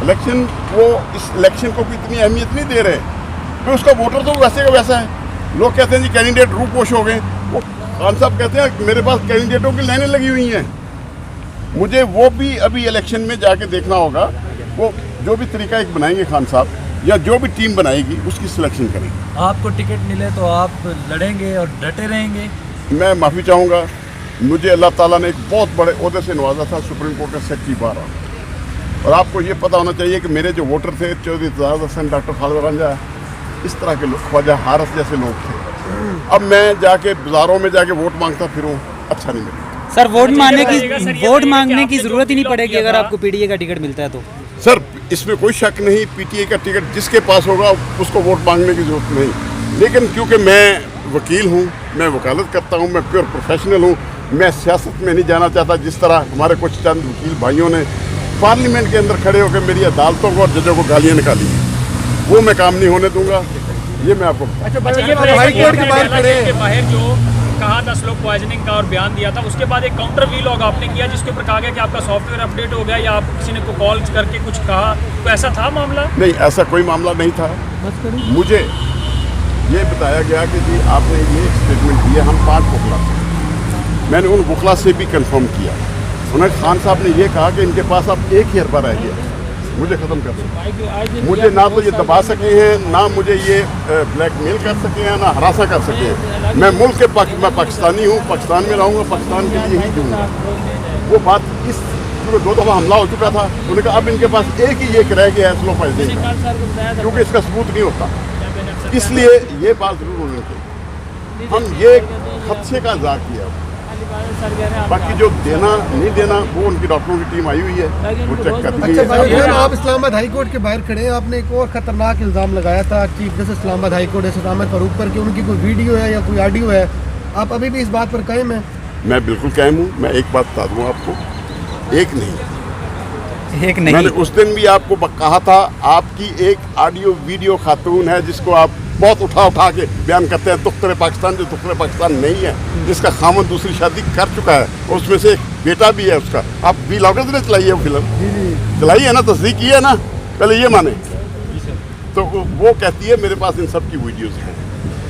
Election वो इस election को इतनी अहमियत नहीं दे रहे, तो उसका वोटर तो वैसे का वैसा है। लोग कहते हैं जी कैंडिडेट रूपोश हो गए, वो खान साहब कहते हैं मेरे पास कैंडिडेटों की लाइनें लगी हुई हैं। मुझे वो भी अभी इलेक्शन में जाके देखना होगा, वो जो भी तरीका एक बनाएंगे खान साहब या जो भी टीम बनाएगी उसकी सिलेक्शन करेंगे। आपको टिकट मिले तो आप लड़ेंगे और डटे रहेंगे? मैं माफ़ी चाहूँगा, मुझे अल्लाह ताला ने एक बहुत बड़े ओहदे से नवाजा था, सुप्रीम कोर्ट का सेक्रेटरी बारह, और आपको ये पता होना चाहिए कि मेरे जो वोटर थे चौधरी एतजाज़ हसन, डॉक्टर खालिद रंजा, इस तरह के लोग, ख्वाजा हारस जैसे लोग थे। अब मैं जाके बाज़ारों में जाके वोट मांगता फिरूँ, अच्छा नहीं लगता। सर वोट मांगने की जरूरत ही नहीं पड़ेगी अगर आपको पीडीए का टिकट मिलता है तो? सर इसमें कोई शक नहीं, पीटीए का टिकट जिसके पास होगा उसको वोट मांगने की जरूरत नहीं। लेकिन क्योंकि मैं वकील हूँ, मैं वकालत करता हूँ, मैं प्योर प्रोफेशनल हूँ, मैं सियासत में नहीं जाना चाहता जिस तरह हमारे कुछ चंद वकील भाइयों ने पार्लियामेंट के अंदर खड़े होकर मेरी अदालतों को और जजों को गालियाँ निकाली, वो मैं काम नहीं होने दूंगा। ये मैं आपको हाई कोर्ट के बाहर जो कहा था स्लो पॉइजनिंग का और बयान दिया था, उसके बाद एक काउंटर वीलॉग आपने किया जिसके ऊपर कहा गया कि आपका सॉफ्टवेयर अपडेट हो गया या आप किसी ने को कॉल करके कुछ कहा, तो ऐसा था मामला? नहीं, ऐसा कोई मामला नहीं था। मुझे ये बताया गया कि जी आपने ये स्टेटमेंट दिया, हम 5 बुखला थे। मैंने उन बुखला से भी कंफर्म किया, उन्होंने खान साहब ने ये कहा कि इनके पास अब 1 ही अरबा रह गया, मुझे ख़त्म कर दो। मुझे ना तो ये दबा सके हैं, ना मुझे ये ब्लैकमेल कर सके हैं, ना हरासा कर सके हैं। मैं मुल्क के मैं पाकिस्तानी हूँ, पाकिस्तान में रहूँगा, पाकिस्तान के लिए ही दूँगा। वो बात इस 2 दफ़ा हमला हो चुका था, उन्होंने कहा अब इनके पास एक ही रह गया है स्लो पॉइजनिंग का, क्योंकि इसका सबूत नहीं होता। इसलिए ये बात जरूर होनी चाहिए। हम ये खदशे का इज़हार किया, बाकी जो देना नहीं देना वो उनकी डॉक्टरों की टीम आई हुई है, वो चेक कर रही है। आप इस्लामाबाद हाई कोर्ट के बाहर खड़े हैं, आपने एक और खतरनाक इल्ज़ाम लगाया था chief justice Islamabad high court justice Ahmed Farooq पर कि उनकी कोई वीडियो है या कोई ऑडियो है, आप अभी भी इस बात पर कायम हैं? मैं बिल्कुल कायम हूँ। मैं एक बात बता दूँ आपको, एक नहीं, मैंने उस दिन भी आपको कहा था, आपकी एक ऑडियो वीडियो खातून है जिसको आप बहुत उठा के बयान करते हैं, दुख्तरे पाकिस्तान, जो दुख्तरे पाकिस्तान नहीं है, जिसका खामन दूसरी शादी कर चुका है, उसमें से एक बेटा भी है उसका। आप वीलॉगर्स ने चलाई है वो फिल्म, चलाई है ना, तस्दीक की है ना, पहले ये माने। तो वो कहती है मेरे पास इन सब की वीडियोज़ हैं,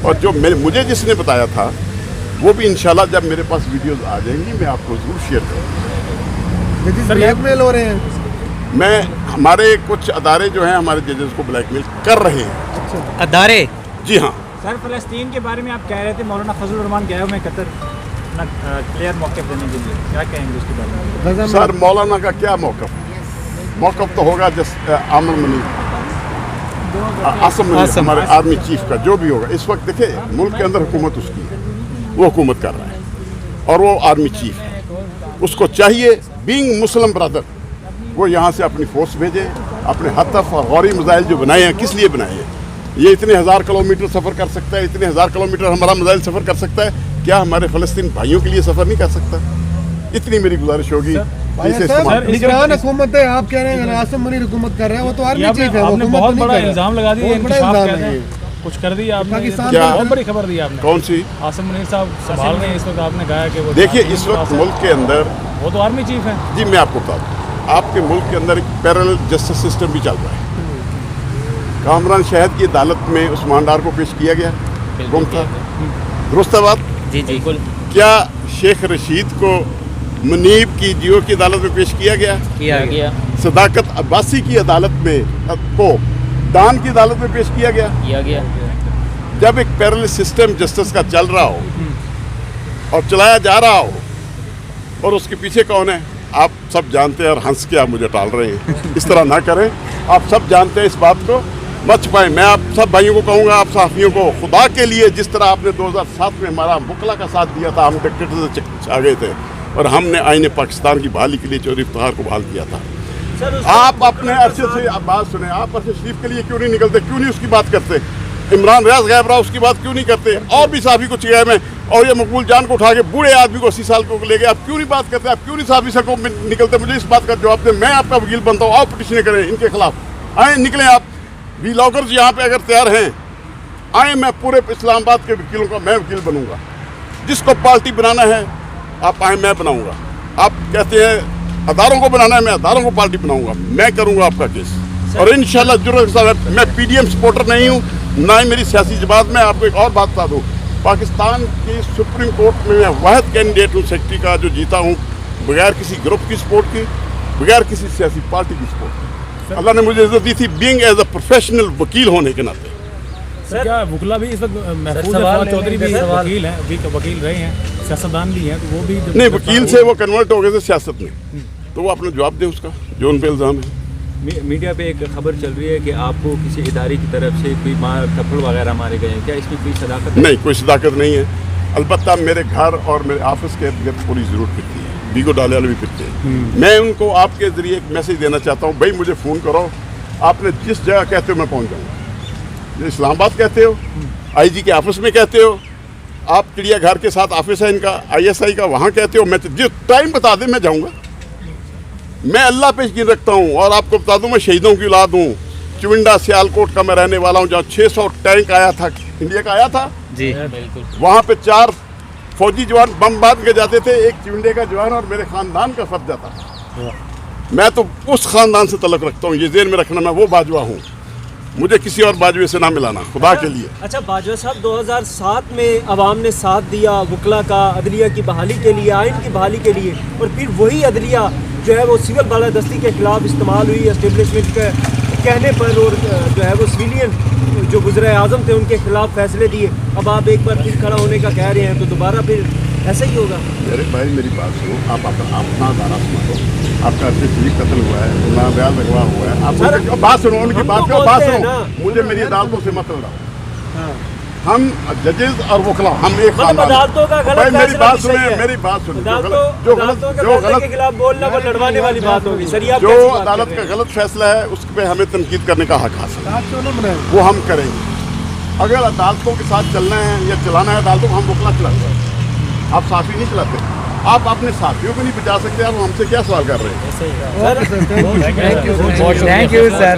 और जो मुझे जिसने बताया था वो भी इंशाल्लाह जब मेरे पास वीडियोज़ आ जाएंगी मैं आपको ज़रूर शेयर करूँगा। ब्लैकमेल हो रहे हैं? हमारे कुछ अदारे जो हैं हमारे जजेस को ब्लैकमेल कर रहे हैं। अदारे? जी हाँ। सर फ़लस्तीन के बारे में आप कह रहे थे मौलाना फजल रहमान गए हुए कतर ना क्लियर मौक़िफ़ देने के लिए, क्या कहेंगे उसके बारे में? सर मौलाना का क्या मौक़िफ़ तो होगा आमर मनी, आसम मनी, हमारे आर्मी चीफ का जो भी होगा। इस वक्त देखिए मुल्क के अंदर हुकूमत उसकी है, वो हुकूमत कर रहा है और वो आर्मी चीफ है, उसको चाहिए बीइंग मुस्लिम ब्रदर वो यहाँ से अपनी फोर्स भेजे, अपने हतफ और गौरी मिसाइल जो बनाए हैं किस लिए बनाए हैं, ये इतने 1000 किलोमीटर सफ़र कर सकता है, इतने 1000 किलोमीटर हमारा मिसाइल सफ़र कर सकता है, क्या हमारे फ़लस्तीन भाइयों के लिए सफ़र नहीं कर सकता? इतनी मेरी गुजारिश होगी। निगरान हुकूमत है, आप कह रहे हैं आसिम मुनीर हुकूमत कर रहे हैं, वो तो आर्मी चीफ है, आपने बहुत बड़ा इल्ज़ाम लगा दिया, कुछ कर दिया आपने, बहुत बड़ी खबर दी आपने। कौन सी? आसिम मुनीर साहब संभाल रहे हैं इस वक्त, आपने कहा कि वो देखिए इस वक्त मुल्क के अंदर, वो तो आर्मी चीफ है जी, मैं आपको बता दूँ आपके मुल्क के अंदर एक पैरेलल जस्टिस सिस्टम भी चल रहा है। कामरान शहद की अदालत में उस्मान डार को पेश किया गया, गुम था, दुरुस्त है बात? जी बिल्कुल। क्या शेख रशीद को मुनीब की जियो की अदालत में पेश किया गया? सदाकत अब्बासी की अदालत में को दान की अदालत में पेश किया गया। जब एक पैरेलल सिस्टम जस्टिस का चल रहा हो और चलाया जा रहा हो और उसके पीछे कौन है आप सब जानते हैं, और हंस के आप मुझे टाल रहे हैं, इस तरह ना करें। आप सब जानते हैं इस बात को, मत छुपाएं। मैं आप सब भाइयों को कहूँगा, आप साथियों को, खुदा के लिए जिस तरह आपने 2007 में हमारा बुकला का साथ दिया था, हम डिक्टेटर से आ गए थे और हमने आईने पाकिस्तान की बहाली के लिए चौधरी इफ्तिखार को बहाल किया था। आप अपने अरसे से आप बात सुने, आप अरसे शरीफ के लिए क्यों नहीं निकलते, क्यों नहीं उसकी बात करते? इमरान रियाज गायब रहा, उसकी बात क्यों नहीं करते? और भी साफी कुछ गायब हैं, और ये मकबूल जान को उठा के बूढ़े आदमी को 80 साल को ले गए, आप क्यों नहीं बात करते? आप क्यों नहीं साफी सको निकलते? मुझे इस बात का जवाब दें, मैं आपका वकील बनता हूँ, आप पिटिशन करें इनके खिलाफ, आए निकलें आप। वीलॉगर्स यहाँ पे अगर तैयार हैं, आए, मैं पूरे इस्लामाबाद के वकीलों का मैं वकील बनूंगा। जिसको पार्टी बनाना है आप आए, मैं बनाऊंगा। आप कहते हैं अदारों को बनाना है, मैं अदारों को पार्टी बनाऊंगा, मैं करूंगा आपका केस। और इंशाल्लाह जरूर। मैं पीडीएम सपोर्टर नहीं हूँ, ना ही मेरी सियासी जमात में। आपको एक और बात बता दूँ, पाकिस्तान की सुप्रीम कोर्ट में मैं वाहिद कैंडिडेट हूँ सेक्रेटरी का जो जीता हूँ, बगैर किसी ग्रुप की सपोर्ट के, बगैर किसी सियासी पार्टी की सपोर्ट के। अल्लाह ने मुझे इज्जत दी थी बीइंग एज अ प्रोफेशनल वकील होने के नाते। सर क्या वकला भी इस वक्त महफूज है, फवाद चौधरी भी वकील हैं, अभी वकील रहे हैं, सियासतदान भी हैं, तो वो भी नहीं, वकील से वो कन्वर्ट हो गए थे सियासत में, तो वो अपना जवाब दे उसका जो उन पे इल्ज़ाम है। मीडिया पे एक खबर चल रही है कि आपको किसी इदारे की तरफ से कोई मार थप्पड़ वगैरह मारे गए हैं, क्या इसकी कोई सदाकत है? नहीं, कोई सदाकत नहीं है। अलबत्ता मेरे घर और मेरे ऑफिस के इर्द गिर्द पुलिस ज़रूर फिरती है, बीगो डाले वाले भी फिरते हैं। मैं उनको आपके ज़रिए एक मैसेज देना चाहता हूँ, भाई मुझे फ़ोन करो, आपने जिस जगह कहते हो मैं पहुँच जाऊँगा। इस्लामाबाद कहते हो, आईजी के ऑफिस में कहते हो, आप चिड़ियाघर के साथ ऑफिस है इनका ISI का, वहाँ कहते हो, मैं जिस टाइम बता दें मैं जाऊँगा। मैं अल्लाह पे यकीन रखता हूँ और आपको बता दूँ मैं शहीदों की औलाद हूँ। चुविंडा सियालकोट का मैं रहने वाला हूँ, जहाँ 600 टैंक आया था, इंडिया का आया था जी, वहाँ पे 4 फौजी जवान बम बांध के जाते थे, एक चुविंडे का जवान और मेरे खानदान का फर्ज जाता था। मैं तो उस खानदान से तल्लुक़ रखता हूँ, ये ज़हन में रखना, मैं वो बाजवा हूँ, मुझे किसी और बाजवे से ना मिलाना, खुदा के लिए। अच्छा बाजवा साहब, 2007 में अवाम ने साथ दिया वकला का अदलिया की बहाली के लिए, आइन की बहाली के लिए, और फिर वही अदलिया जो है वो सिविल बालादस्ती के खिलाफ इस्तेमाल हुई एस्टेब्लिशमेंट के कहने पर, और जो है वो सिविलियन जो गुज़रे आज़म थे उनके खिलाफ फैसले दिए। अब आप एक बार फिर खड़ा होने का कह रहे हैं, तो दोबारा फिर ऐसा ही होगा? मेरे भाई मेरी बात सुनो, आप अपना दारा सुनो, आपका शरीफ कत्ल हुआ है, ना बयान लगवा हुआ है, आप बात सुनो, उनकी बात करो, बात सुनो, मुझे मेरी अदालतों से मत लड़ाओ। हम जजेस और वकला हम एक अदालतों का गलत मेरी बात सुने, मेरी बात सुने, जो गलत के खिलाफ बोलना वो लड़वाने वाली बात होगी सर। जो अदालत का गलत फैसला है उस पर हमें तनकीद करने का हक हासिल है, वो हम करेंगे। अगर अदालतों के साथ चलना है या चलाना है अदालतों को, हम वकला चलाते हैं, आप साफी नहीं चलाते। आप अपने साथियों को नहीं बचा सकते, आप हमसे क्या सवाल कर रहे हैं? Thank you sir.